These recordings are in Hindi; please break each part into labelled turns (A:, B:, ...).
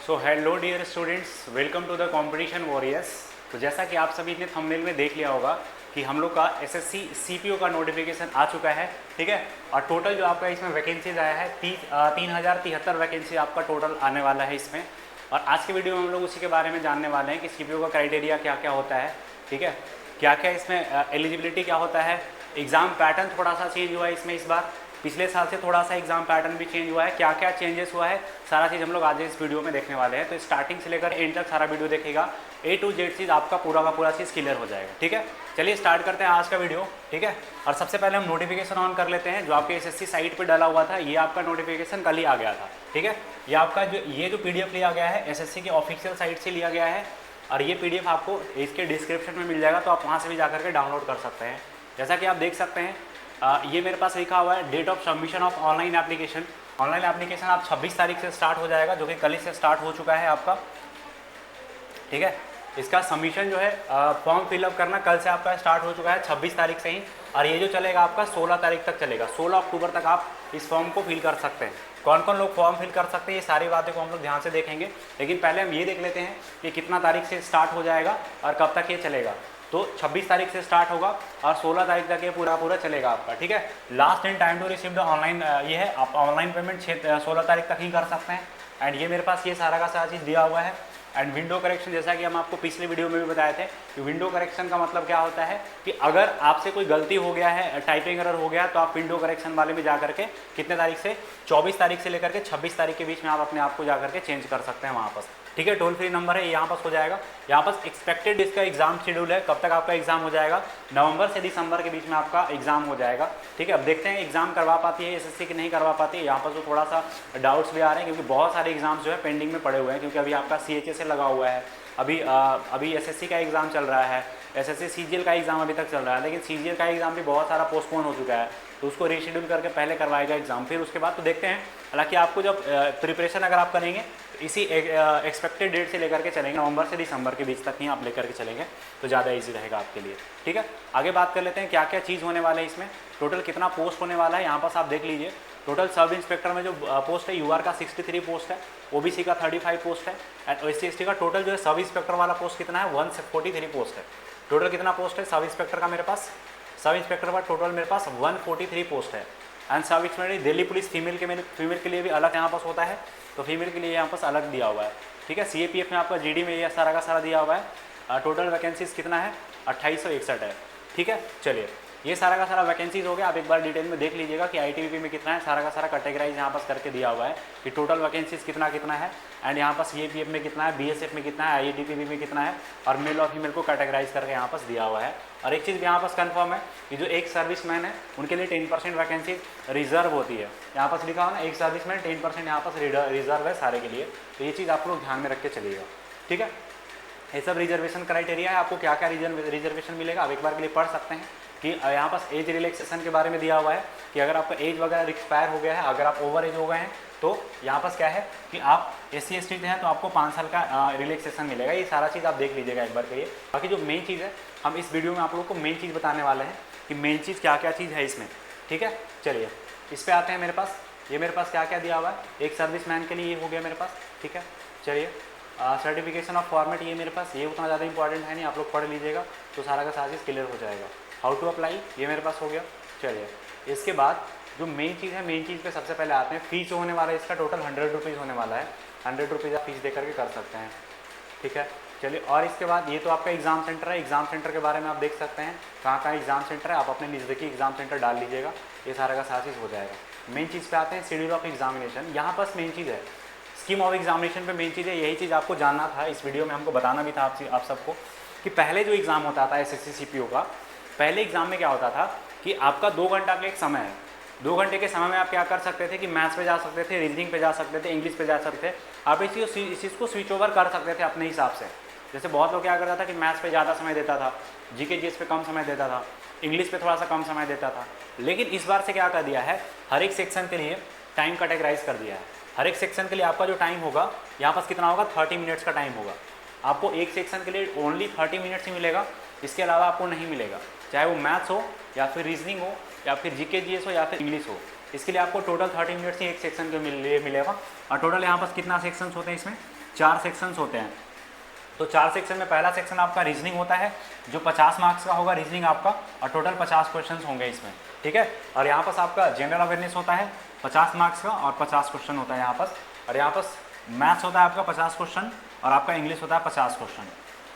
A: So hello dear students, welcome to the competition warriors. तो जैसा कि आप सभी ने थंबनेल में देख लिया होगा कि हम लोग का एसएससी सीपीओ का नोटिफिकेशन आ चुका है, ठीक है। और टोटल जो आपका इसमें वैकेंसीज आया है 3073 वैकेंसी आपका टोटल आने वाला है इसमें। और आज के वीडियो में हम लोग उसी के बारे में जानने वाले हैं कि सीपीओ का क्राइटेरिया क्या क्या होता है, ठीक है, क्या क्या इसमें एलिजिबिलिटी क्या होता है। एग्ज़ाम पैटर्न थोड़ा सा चेंज हुआ है इसमें इस बार, पिछले साल से थोड़ा सा एग्जाम पैटर्न भी चेंज हुआ है। क्या क्या चेंजेस हुआ है सारा चीज़ हम लोग आज इस वीडियो में देखने वाले हैं। तो स्टार्टिंग से लेकर एंड तक सारा वीडियो देखिएगा, A to Z चीज़ आपका पूरा का पूरा चीज़ क्लियर हो जाएगा, ठीक है। चलिए स्टार्ट करते हैं आज का वीडियो, ठीक है। और सबसे पहले हम नोटिफिकेशन ऑन कर लेते हैं। जो आपके एसएससी साइट पर डाला हुआ था, ये आपका नोटिफिकेशन कल ही आ गया था, ठीक है। ये आपका जो PDF लिया गया है एसएससी की ऑफिशियल साइट से लिया गया है। और ये PDF आपको इसके डिस्क्रिप्शन में मिल जाएगा, तो आप वहाँ से भी जा करके डाउनलोड कर सकते हैं। जैसा कि आप देख सकते हैं ये मेरे पास लिखा हुआ है date of submission of online application. Online application आप 26 तारीख से स्टार्ट हो जाएगा, जो कि कल ही से स्टार्ट हो चुका है आपका, ठीक है। इसका सबमिशन जो है फॉर्म फिलअप करना कल से आपका स्टार्ट हो चुका है 26 तारीख से ही। और ये जो चलेगा आपका 16 तारीख तक चलेगा, 16 अक्टूबर तक आप इस फॉर्म को फिल कर सकते हैं। कौन कौन लोग फॉर्म फिल कर सकते हैं, ये सारी बातें को हम लोग ध्यान से देखेंगे। लेकिन पहले हम ये देख लेते हैं कि कितना तारीख से स्टार्ट हो जाएगा और कब तक ये चलेगा। तो 26 तारीख से स्टार्ट होगा और 16 तारीख तक ये पूरा चलेगा आपका, ठीक है। Last and time to receive the online ये है, आप ऑनलाइन पेमेंट 16 तारीख तक ही कर सकते हैं। एंड ये मेरे पास ये सारा का सारा चीज़ दिया हुआ है। एंड विंडो करेक्शन, जैसा कि हम आपको पिछले वीडियो में भी बताए थे कि विंडो करेक्शन का मतलब क्या होता है कि अगर आपसे कोई गलती हो गया है, टाइपिंग एरर हो गया, तो आप विंडो करेक्शन वाले में जा करके कितने तारीख से 24 तारीख से लेकर के 26 तारीख के बीच में आप अपने आप को जा करके चेंज कर सकते हैं वहाँ पर, ठीक है। टोल फ्री नंबर है, यहाँ पास हो जाएगा। यहाँ पास एक्सपेक्टेड इसका एग्जाम शेड्यूल है, कब तक आपका एग्जाम हो जाएगा, नवंबर से दिसंबर के बीच में आपका एग्जाम हो जाएगा, ठीक है। अब देखते हैं एग्जाम करवा पाती है एसएससी की नहीं करवा पाती है। यहाँ पर जो थोड़ा सा डाउट्स भी आ रहे हैं, क्योंकि बहुत सारे एग्जाम्स जो है पेंडिंग में पड़े हुए हैं, क्योंकि अभी आपका CHA से लगा हुआ है, अभी एसएससी का एग्जाम चल रहा है, एसएससी CGL का एग्जाम अभी तक चल रहा है। लेकिन CGL का एग्जाम भी बहुत सारा पोस्टपोन हो चुका है, तो उसको रीशेड्यूल करके पहले करवाएगा एग्जाम, फिर उसके बाद तो देखते हैं। हालांकि आपको जब प्रिपरेशन अगर आप करेंगे तो इसी एक्सपेक्टेड डेट से लेकर के चलेंगे, नवंबर से दिसंबर के बीच तक ही आप लेकर के चलेंगे, तो ज़्यादा ईजी रहेगा आपके लिए, ठीक है। आगे बात कर लेते हैं क्या क्या चीज़ होने वाला है इसमें, टोटल कितना पोस्ट होने वाला है। यहाँ पास आप देख लीजिए, टोटल सब इंस्पेक्टर में जो पोस्ट है UR का 63 पोस्ट है, OBC का 35 पोस्ट है, एंड SC/ST का टोटल जो है सब इंस्पेक्टर वाला पोस्ट कितना है 143 पोस्ट है। टोटल कितना पोस्ट है सब इंस्पेक्टर का, मेरे पास सब इंस्पेक्टर का टोटल मेरे पास 143 पोस्ट है। And sub inspector Delhi police female के लिए भी अलग यहाँ पास होता है, तो फीमेल के लिए यहाँ पास अलग दिया हुआ है, ठीक है। CAPF में आपका GD में ये सारा का सारा दिया हुआ है। टोटल वैकेंसीज कितना है 2861 है, ठीक है। चलिए ये सारा का सारा वैकेंसीज हो गया। आप एक बार डिटेल में देख लीजिएगा कि ITBP में कितना है, सारा का सारा कैटेगराइज यहाँ पास करके दिया हुआ है कि टोटल वैकेंसीज कितना कितना है। एंड यहाँ पास CAPF में कितना है, BSF में कितना है, IETPB में कितना है, और मेल और फीमेल को कैटेगराइज करके यहाँ पास दिया हुआ है। और एक चीज़ भी यहाँ पास कंफर्म है कि जो एक सर्विसमैन है उनके लिए 10% वैकेंसी रिजर्व होती है। यहाँ पास लिखा हो ना, एक सर्विसमैन 10% यहाँ पास रिजर्व है सारे के लिए, तो ये चीज़ आप लोग ध्यान में रख के चलिएगा, ठीक है। ये सब रिजर्वेशन क्राइटेरिया है। आपको क्या क्या रिजर्वेशन मिलेगा आप एक बार के लिए पढ़ सकते हैं कि यहाँ पास एज रिलैक्सेशन के बारे में दिया हुआ है कि अगर आपका एज वगैरह एक्सपायर हो गया है, अगर आप ओवर एज हो गए हैं, तो यहाँ पास क्या है कि आप SC/ST हैं तो आपको 5 साल का रिलैक्सेशन मिलेगा। ये सारा चीज़ आप देख लीजिएगा एक बार के लिए। बाकी जो मेन चीज़ है, हम इस वीडियो में आप लोगों को मेन चीज़ बताने वाले हैं कि मेन चीज़ क्या क्या चीज़ है इसमें, ठीक है। चलिए इस पर आते हैं। मेरे पास क्या क्या दिया हुआ है। एक सर्विसमैन के लिए ये हो गया मेरे पास, ठीक है। चलिए सर्टिफिकेशन ऑफ फॉर्मेट, ये मेरे पास ये उतना ज़्यादा इंपॉर्टेंट है नहीं, आप लोग पढ़ लीजिएगा तो सारा का सारा चीज़ क्लियर हो जाएगा। हाउ टू अप्लाई, ये मेरे पास हो गया। चलिए इसके बाद जो मेन चीज़ है, मेन चीज़ पे सबसे पहले आते हैं। फीस होने वाला है इसका टोटल 100 रुपीज़ होने वाला है। 100 रुपीज़ आप फीस दे करके कर सकते हैं, ठीक है। चलिए और इसके बाद ये तो आपका एग्ज़ाम सेंटर है। एग्ज़ाम सेंटर के बारे में आप देख सकते हैं कहाँ कहाँ एग्ज़ाम सेंटर है, आप अपने नज़दीकी एग्ज़ाम सेंटर डाल लीजिएगा, ये सारा का सारा चीज़ हो जाएगा। मेन चीज़ पे आते हैं, शेड्यूल ऑफ एग्जामिनेशन। यहाँ पास मेन चीज़ है स्कीम ऑफ एग्जामिनेशन पे मेन चीज़ है। यही चीज़ आपको जानना था, इस वीडियो में हमको बताना भी था आप सबको कि पहले जो एग्ज़ाम होता था SSC CPO का, पहले एग्ज़ाम में क्या होता था कि आपका 2 घंटा का एक समय है। 2 घंटे के समय में आप क्या कर सकते थे कि मैथ्स पे जा सकते थे, रीजनिंग पे जा सकते थे, इंग्लिश पे जा सकते थे। आप इस चीज़ को स्विच ओवर कर सकते थे अपने हिसाब से। जैसे बहुत लोग क्या करता था कि मैथ्स पे ज़्यादा समय देता था, GK GS पे कम समय देता था, इंग्लिश पे थोड़ा सा कम समय देता था। लेकिन इस बार से क्या कर दिया है, हर एक सेक्शन के लिए टाइम कैटेगराइज कर दिया है। हर एक सेक्शन के लिए आपका जो टाइम होगा यहाँ पास कितना होगा, 30 मिनट्स का टाइम होगा। आपको एक सेक्शन के लिए ओनली 30 मिनट्स ही मिलेगा, इसके अलावा आपको नहीं मिलेगा, चाहे वो मैथ्स हो या फिर रीजनिंग हो या फिर GK GS हो या फिर इंग्लिश हो। इसके लिए आपको टोटल 30 मिनट्स ही एक सेक्शन के लिए मिलेगा। और टोटल यहाँ पास कितना सेक्शंस होते हैं इसमें, 4 सेक्शंस होते हैं। तो 4 सेक्शन में पहला सेक्शन आपका रीजनिंग होता है जो 50 मार्क्स का होगा रीजनिंग आपका, और टोटल 50 क्वेश्चन होंगे इसमें, ठीक है। और यहाँ पर आपका जनरल अवेयरनेस होता है 50 मार्क्स का और 50 क्वेश्चन होता है यहाँ पर। और यहाँ पर मैथ्स होता है आपका 50 क्वेश्चन और आपका इंग्लिश होता है 50 क्वेश्चन।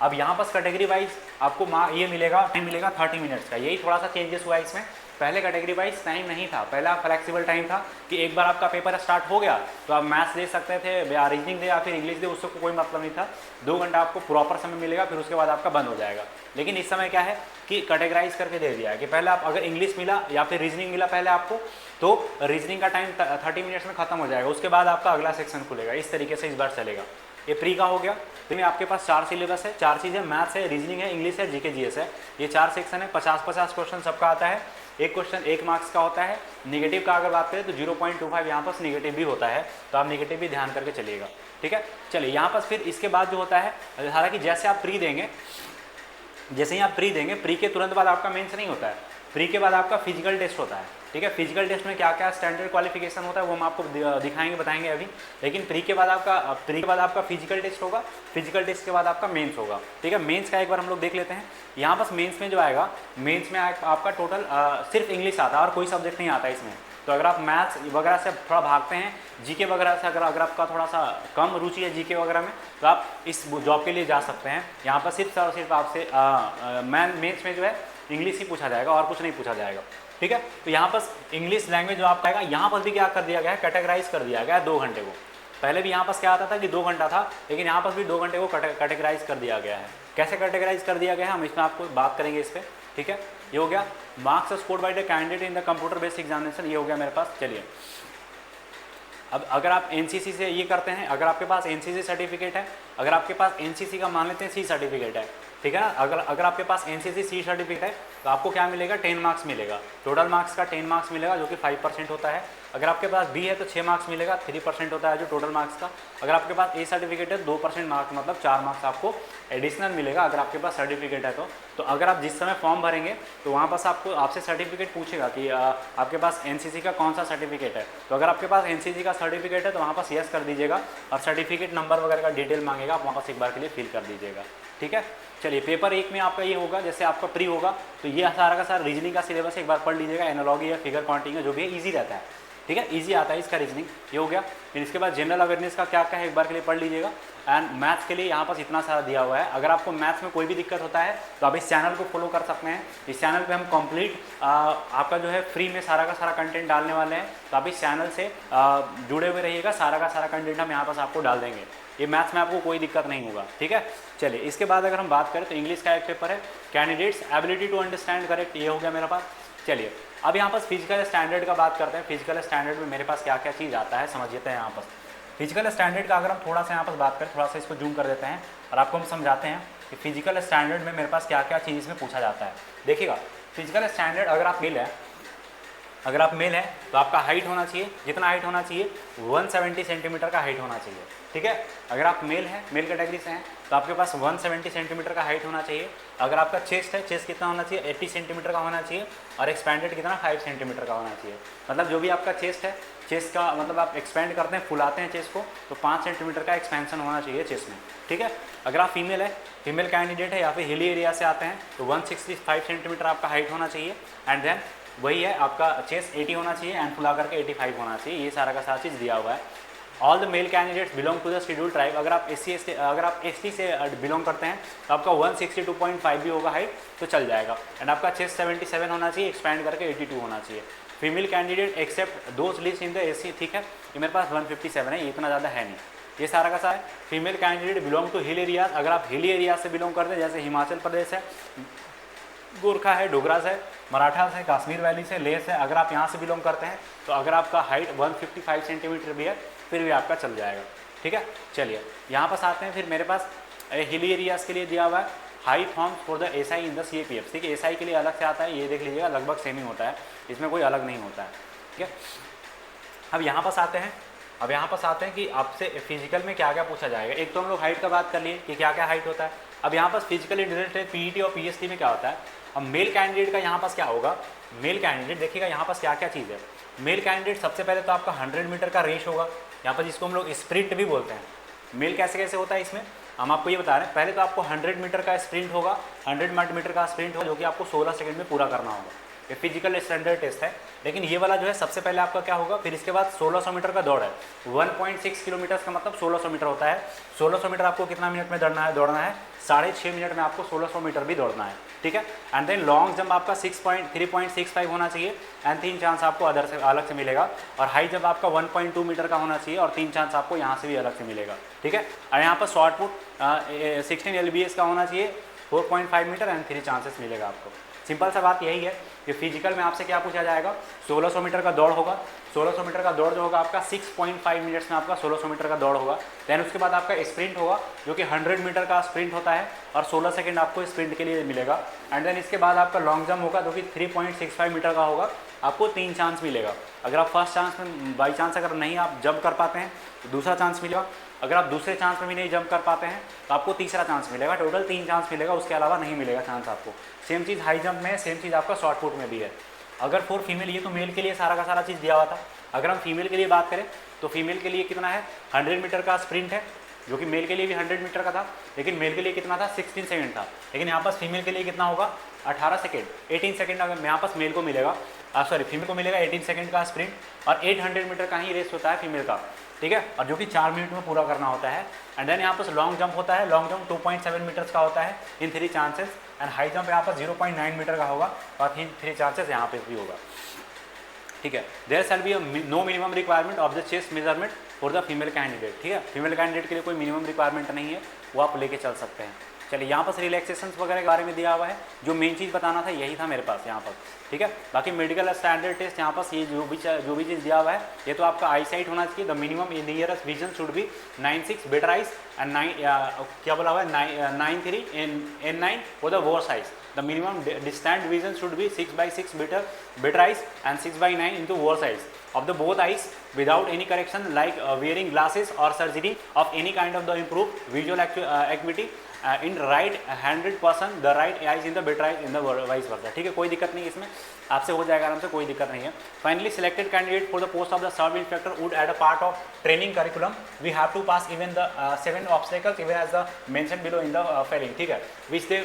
A: अब यहाँ पर कैटेगरी वाइज आपको ये मिलेगा, टाइम मिलेगा 30 मिनट्स का। यही थोड़ा सा चेंजेस हुआ है इसमें। पहले कैटेगरी वाइज टाइम नहीं था, पहला फ्लेक्सिबल टाइम था कि एक बार आपका पेपर स्टार्ट हो गया तो आप मैथ्स दे सकते थे या रीजनिंग दे या फिर इंग्लिश दे, उससे कोई मतलब नहीं था। 2 घंटा आपको प्रॉपर समय मिलेगा, फिर उसके बाद आपका बंद हो जाएगा। लेकिन इस समय क्या है कि कैटेगराइज करके दे दिया है कि पहले आप अगर इंग्लिश मिला या फिर रीजनिंग मिला पहले आपको, तो रीजनिंग का टाइम 30 मिनट्स में खत्म हो जाएगा, उसके बाद आपका अगला सेक्शन खुलेगा। इस तरीके से इस बार चलेगा। ये प्री का हो गया। इसमें आपके पास 4 सिलेबस है, 4 चीज़ें, मैथ्स है, रीजनिंग है, इंग्लिश है, जीके जीएस है। ये 4 सेक्शन है, 50-50 क्वेश्चन सबका आता है। एक क्वेश्चन 1 मार्क्स का होता है। नेगेटिव का अगर बात करें तो 0.25 यहाँ पर नेगेटिव भी होता है, तो आप नेगेटिव भी ध्यान करके चलिएगा, ठीक है। चलिए यहाँ पर फिर इसके बाद जो होता है, हालांकि जैसे आप प्री देंगे, जैसे ही आप प्री देंगे, प्री के तुरंत बाद आपका मेंस नहीं होता है, प्री के बाद आपका फिजिकल टेस्ट होता है, ठीक है। फिजिकल टेस्ट में क्या क्या स्टैंडर्ड क्वालिफिकेशन होता है वो हम आपको दिखाएंगे, बताएंगे अभी। लेकिन प्री के बाद आपका फिजिकल टेस्ट होगा, फिजिकल टेस्ट के बाद आपका मेंस होगा, ठीक है। मेंस का एक बार हम लोग देख लेते हैं। यहाँ बस मेंस में जो आएगा, मेंस में आपका टोटल सिर्फ इंग्लिश आता है और कोई सब्जेक्ट नहीं आता इसमें। तो अगर आप मैथ्स वगैरह से थोड़ा भागते हैं, जीके वगैरह से अगर आपका थोड़ा सा कम रुचि है जीके वगैरह में, तो आप इस जॉब के लिए जा सकते हैं। यहाँ पर सिर्फ और सिर्फ आपसे मेंस में जो है इंग्लिश ही पूछा जाएगा और कुछ नहीं पूछा जाएगा, ठीक है। तो यहाँ पर इंग्लिश लैंग्वेज जो आपका आएगा, यहाँ पर भी क्या कर दिया गया है, कैटेगराइज कर दिया गया है 2 घंटे को। पहले भी यहाँ पर क्या आता था कि 2 घंटा था, लेकिन यहाँ पर भी 2 घंटे को कैटेगराइज कर दिया गया है। कैसे कैटेगराइज कर दिया गया है हम इसमें आपको बात करेंगे इस पर, ठीक है। ये हो गया marks scored by the candidate in the computer based examination, ये हो गया मेरे पास। चलिए अब अगर आप एनसीसी से ये करते हैं, अगर आपके पास एनसीसी सर्टिफिकेट है, अगर आपके पास एनसीसी का मान लेते हैं सी सर्टिफिकेट है, ठीक है ना। अगर आपके पास एनसीसी सी सर्टिफिकेट है तो आपको क्या मिलेगा, 10 मार्क्स मिलेगा। टोटल मार्क्स का 10 मार्क्स मिलेगा जो कि 5% होता है। अगर आपके पास बी है तो 6 मार्क्स मिलेगा, 3% होता है जो टोटल मार्क्स का। अगर आपके पास ए सर्टिफिकेट है 2% मार्क्स, मतलब 4 मार्क्स आपको एडिशनल मिलेगा अगर आपके पास सर्टिफिकेट है तो अगर आप जिस समय फॉर्म भरेंगे तो वहाँ पास आपसे सर्टिफिकेट पूछेगा कि आपके पास एनसीसी का कौन सा सर्टिफिकेट है। तो अगर आपके पास एनसीसी का सर्टिफिकेट है तो वहाँ पास यस कर दीजिएगा, और सर्टिफिकेट नंबर वगैरह का डिटेल मांगेगा, आप वहाँ पास एक बार के लिए फिल कर दीजिएगा, ठीक है। चलिए पेपर 1 में आपका ये होगा, जैसे आपका प्री होगा तो ये सारा का सारा रीजनिंग का सिलेबस एक बार पढ़ लीजिएगा, एनालॉजी या फिगर काउंटिंग है जो भी है ईजी रहता है, ठीक है, ईजी आता है इसका रीजनिंग, ये हो गया। फिर इसके बाद जनरल अवेयरनेस का क्या क्या है एक बार के लिए पढ़ लीजिएगा। एंड मैथ्स के लिए यहाँ पास इतना सारा दिया हुआ है। अगर आपको मैथ्स में कोई भी दिक्कत होता है तो आप इस चैनल को फॉलो कर सकते हैं। इस चैनल पे हम कंप्लीट आपका जो है फ्री में सारा का सारा कंटेंट डालने वाले हैं, तो आप इस चैनल से जुड़े हुए रहिएगा। सारा का सारा कंटेंट हम यहाँ पास आपको डाल देंगे, ये मैथ्स में आपको कोई दिक्कत नहीं होगा, ठीक है। चलिए इसके बाद अगर हम बात करें तो इंग्लिश का एक पेपर है, candidates ability to understand correct, ये हो गया मेरे पास। चलिए अब यहाँ पर फिजिकल स्टैंडर्ड का बात करते हैं। फिजिकल स्टैंडर्ड में मेरे पास क्या क्या चीज़ आता है समझिए हैं। यहाँ पर फिजिकल स्टैंडर्ड का अगर हम थोड़ा सा यहाँ पर बात करें, थोड़ा सा इसको जूम कर देते हैं और आपको हम समझाते हैं कि फिजिकल स्टैंडर्ड में मेरे पास क्या क्या चीज़ इसमें पूछा जाता है। देखिएगा फिजिकल स्टैंडर्ड, अगर आप मेल है तो आपका हाइट होना चाहिए, जितना हाइट होना चाहिए 170 सेंटीमीटर का हाइट होना चाहिए, ठीक है। अगर आप मेल हैं, मेल कैटेगरी से हैं तो आपके पास 170 सेंटीमीटर का हाइट होना चाहिए। अगर आपका चेस्ट है, चेस्ट कितना होना चाहिए, 80 सेंटीमीटर का होना चाहिए, और एक्सपेंडेड कितना 5 सेंटीमीटर का होना चाहिए। मतलब जो भी आपका चेस्ट है, चेस्ट का मतलब आप एक्सपेंड करते हैं, फुलाते हैं चेस्ट को, तो 5 सेंटीमीटर का एक्सपेंशन होना चाहिए चेस्ट में, ठीक है। अगर आप फीमेल है, फीमेल कैंडिडेट है या फिर हिली एरिया से आते हैं तो 165 सेंटीमीटर आपका हाइट होना चाहिए। एंड देन वही है आपका चेस्ट 80 होना चाहिए एंड फुला करके 85 होना चाहिए। ये सारा का सारा चीज़ दिया हुआ है। All the male candidates belong to the scheduled tribe, अगर आप एसटी से बिलोंग करते हैं तो आपका 162.5 भी होगा हाइट तो चल जाएगा। एंड आपका चेस्ट 77 होना चाहिए, एक्सपैंड करके 82 होना चाहिए। Female candidate except those list in the AC, ठीक है, ये मेरे पास 157 है, ये इतना ज़्यादा है नहीं, ये सारा का सारा है। Female candidate belong to hill areas, अगर आप हिली एरिया से बिलोंग करते हैं जैसे हिमाचल प्रदेश है, गोरखा है, डोगरास है, मराठा है, कश्मीर वैली से, लेह से, अगर आप यहाँ से बिलोंग करते हैं तो अगर आपका हाइट 155 सेंटीमीटर भी है फिर भी आपका चल जाएगा, ठीक है। चलिए यहाँ पास आते हैं, फिर मेरे पास हिली एरियाज़ के लिए दिया हुआ है high forms for the SI in the CAPF, ठीक है। एसआई के लिए अलग से आता है, ये देख लीजिएगा, लगभग सेम ही होता है, इसमें कोई अलग नहीं होता है, ठीक है। अब यहाँ पास आते हैं कि आपसे फिजिकल में क्या क्या पूछा जाएगा। एक तो हम लोग हाइट का बात कर लिए कि क्या क्या हाइट होता है। अब यहाँ पास फिजिकली रिलेटेड पीईटी और पीएसटी में क्या होता है। अब मेल कैंडिडेट का यहाँ पास क्या होगा, मेल कैंडिडेट देखिएगा यहाँ पास क्या क्या चीज़ है। मेल कैंडिडेट सबसे पहले तो आपका 100 मीटर का रेस होगा, यहाँ पर जिसको हम लोग स्प्रिंट भी बोलते हैं, मेल कैसे कैसे होता है इसमें हम आपको ये बता रहे हैं। पहले तो आपको 100 मीटर का स्प्रिंट होगा, 100 मीटर का स्प्रिंट होगा जो कि आपको 16 सेकंड में पूरा करना होगा। ये फिजिकल स्टैंडर्ड टेस्ट है। लेकिन ये वाला जो है सबसे पहले आपका क्या होगा, फिर इसके बाद 1600 मीटर का दौड़ है। 1.6 किलोमीटर का मतलब 1600 मीटर होता है। 1600 मीटर आपको कितना मिनट में दौड़ना है 6.5 मिनट में आपको 1600 मीटर भी दौड़ना है, ठीक है। एंड देन लॉन्ग जंप आपका 3.65 होना चाहिए एंड 3 चांस आपको अलग से मिलेगा। और हाई जंप आपका 1.2 मीटर का होना चाहिए और 3 चांस आपको यहाँ से भी अलग से मिलेगा, ठीक है। और यहाँ पर शॉर्ट पुट 16 LBS का होना चाहिए, 4.5 मीटर एंड 3 चांसेस मिलेगा आपको। सिंपल सा बात यही है कि फिजिकल में आपसे क्या पूछा जाएगा, 1600 मीटर का दौड़ होगा। 1600 मीटर का दौड़ जो होगा आपका 6.5 मिनट्स में आपका 1600 मीटर का दौड़ होगा। देन उसके बाद आपका स्प्रिंट होगा जो कि 100 मीटर का स्प्रिंट होता है और 16 सेकंड आपको स्प्रिंट के लिए मिलेगा। एंड देन इसके बाद आपका लॉन्ग जंप होगा जो कि 3.65 मीटर का होगा, आपको 3 चांस मिलेगा। अगर आप फर्स्ट चांस में बाई चांस अगर नहीं आप जंप कर पाते हैं तो दूसरा चांस मिलेगा। अगर आप दूसरे चांस में भी नहीं जंप कर पाते हैं तो आपको तीसरा चांस मिलेगा। टोटल 3 चांस मिलेगा, उसके अलावा नहीं मिलेगा चांस आपको। सेम चीज़ हाई जंप में है, सेम चीज़ आपका शॉर्ट पुट में भी है। अगर फॉर फीमेल, ये तो मेल के लिए सारा का सारा चीज़ दिया हुआ था। अगर हम फीमेल के लिए बात करें तो फीमेल के लिए कितना है, 100 मीटर का स्प्रिंट है जो कि मेल के लिए भी 100 मीटर का था, लेकिन मेल के लिए कितना था 16 सेकंड था। लेकिन यहाँ पास फीमेल के लिए कितना होगा 18 सेकंड, 18 सेकंड अगर यहाँ पास मेल को मिलेगा, सॉरी फीमेल को मिलेगा 18 सेकंड का स्प्रिंट। और 800 मीटर का ही रेस होता है फीमेल का, ठीक है, और जो कि 4 मिनट में पूरा करना होता है। एंड देन यहाँ पर लॉन्ग जंप होता है, लॉन्ग जंप 2.7 मीटर्स का होता है इन 3 चांसेस। एंड हाई जंप यहाँ पर 0.9 मीटर का होगा और 3 चांसेस यहाँ पे भी होगा, ठीक है। There shall be no minimum requirement of the chest measurement for the female candidate, ठीक है। फीमेल कैंडिडेट के लिए कोई मिनिमम रिक्वायरमेंट नहीं है, वो आप लेके चल सकते हैं। चलिए यहाँ पर रिलैक्सेशन वगैरह के बारे में दिया हुआ है, जो मेन चीज़ बताना था यही था मेरे पास यहाँ पर, ठीक है। बाकी मेडिकल स्टैंडर्ड टेस्ट यहाँ पर ये जो भी चीज़ दिया हुआ है, ये तो आपका आई साइट होना चाहिए। The minimum nearest vision should be 9.6 better eyes and 9 क्या बोला हुआ है 9.3 N9 फॉर द वोर size. The minimum distant vision should be 6/6 better eyes and 6/9 into war size of the both eyes without any correction like wearing glasses or surgery of any kind of the improved visual acuity in right handed person, the right eyes in the better eyes in the vice versa, ठीक है। कोई दिक्कत नहीं इसमें, आपसे हो जाएगा आराम से, कोई दिक्कत नहीं है। Finally selected candidate for the post of the sub inspector would add a part of training curriculum we have to pass even the 7 obstacles even as the mentioned below in the failing, ठीक है, which they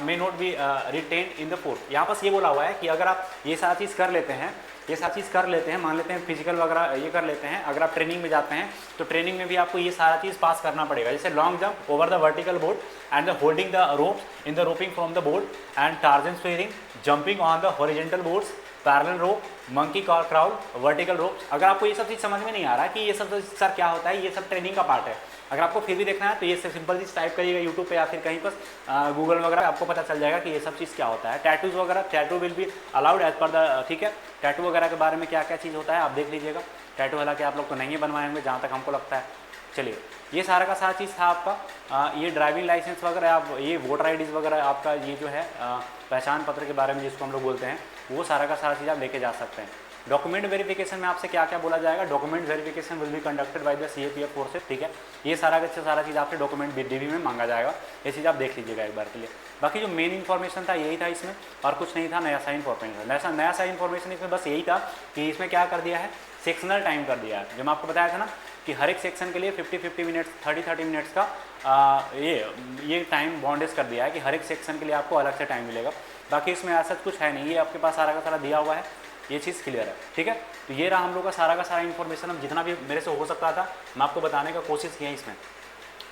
A: may not be written in the post. यहाँ पर ये बोला हुआ है कि अगर आप ये सारी चीज़ कर लेते हैं, मान लेते हैं फिजिकल वगैरह ये कर लेते हैं, अगर आप ट्रेनिंग में जाते हैं तो ट्रेनिंग में भी आपको ये सारा चीज़ पास करना पड़ेगा। जैसे long jump over the vertical board and the holding the ropes in the roping from the board and torsion swearing, jumping on the horizontal boards, parallel rope, monkey crawl, vertical ropes. अगर आपको ये सब चीज़ समझ में नहीं आ रहा कि ये सब सर क्या होता है, ये सब ट्रेनिंग का पार्ट है। अगर आपको फिर भी देखना है तो ये सिंपल चीज़ टाइप करिएगा यूट्यूब पे या फिर कहीं पर गूगल वगैरह, आपको पता चल जाएगा कि ये सब चीज़ क्या होता है। टैटूज वगैरह, tattoo will be allowed as per the, ठीक है। टैटू वगैरह के बारे में क्या क्या चीज़ होता है आप देख लीजिएगा। टैटू हालांकि आप लोग तो नहीं बनवाए होंगे जहाँ तक हमको लगता है। चलिए ये सारा का सारा चीज़ था आपका। ये ड्राइविंग लाइसेंस वगैरह, आप ये वोटर आईडीज़ वगैरह, आपका ये जो है पहचान पत्र के बारे में जिसको हम लोग बोलते हैं, वो सारा का सारा चीज़ आप लेके जा सकते हैं। डॉक्यूमेंट वेरिफिकेशन में आपसे क्या क्या बोला जाएगा, document verification will be conducted by the CAPF forces, ठीक है। ये सारा चीज़ आपसे डॉक्यूमेंट DV में मांगा जाएगा, ये चीज़ आप देख लीजिएगा एक बार के लिए। बाकी जो मेन इन्फॉर्मेशन था यही था इसमें, और कुछ नहीं था नया सा इन्फॉर्मेशन। नया सा इन्फॉर्मेशन इसमें बस यही था कि इसमें क्या कर दिया है, सेक्शनल टाइम कर दिया है। जो मैं आपको बताया था ना कि हर एक सेक्शन के लिए 50-50 मिनट्स, 30-30 मिनट्स का ये टाइम बॉन्डेज कर दिया है कि हर एक सेक्शन के लिए आपको अलग से टाइम मिलेगा। बाकी इसमें ऐसा कुछ है नहीं, ये आपके पास सारा का सारा दिया हुआ है, ये चीज़ क्लियर है, ठीक है। तो ये रहा हम लोग का सारा इन्फॉर्मेशन। हम जितना भी मेरे से हो सकता था मैं आपको बताने का कोशिश किया इसमें,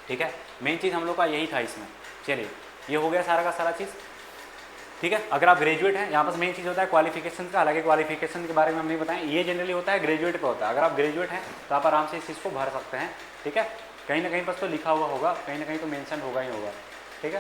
A: ठीक है। मेन चीज़ हम लोग का यही था इसमें। चलिए ये हो गया सारा का सारा चीज़, ठीक है। अगर आप ग्रेजुएट हैं, यहाँ पर मेन चीज़ होता है क्वालिफिकेशन का, हालांकि क्वालिफिकेशन के बारे में हम नहीं बताएं, ये जनरली होता है ग्रेजुएट पे होता है। अगर आप ग्रेजुएट हैं तो आप आराम से इस चीज़ को भर सकते हैं, ठीक है। कहीं ना कहीं पर तो लिखा हुआ होगा, कहीं ना कहीं तो मेंशन होगा ही होगा, ठीक है।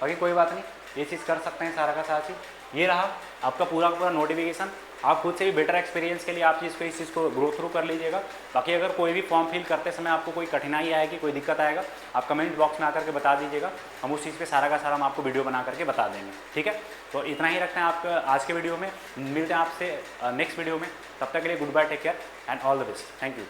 A: बाकी कोई बात नहीं, ये चीज़ कर सकते हैं सारा का सारा चीज़। ये रहा आपका पूरा नोटिफिकेशन। आप खुद से भी बेटर एक्सपीरियंस के लिए आप इस चीज़ को ग्रो थ्रू कर लीजिएगा। बाकी अगर कोई भी फॉर्म फिल करते समय आपको कोई कठिनाई आएगी, कोई दिक्कत आएगा, आप कमेंट बॉक्स में आकर के बता दीजिएगा। हम उस चीज़ पे सारा का सारा हम आपको वीडियो बना करके बता देंगे, ठीक है। तो इतना ही रखते हैं आप आज के वीडियो में। मिलते हैं आपसे नेक्स्ट वीडियो में, तब तक के लिए goodbye, take care and all the best. Thank you.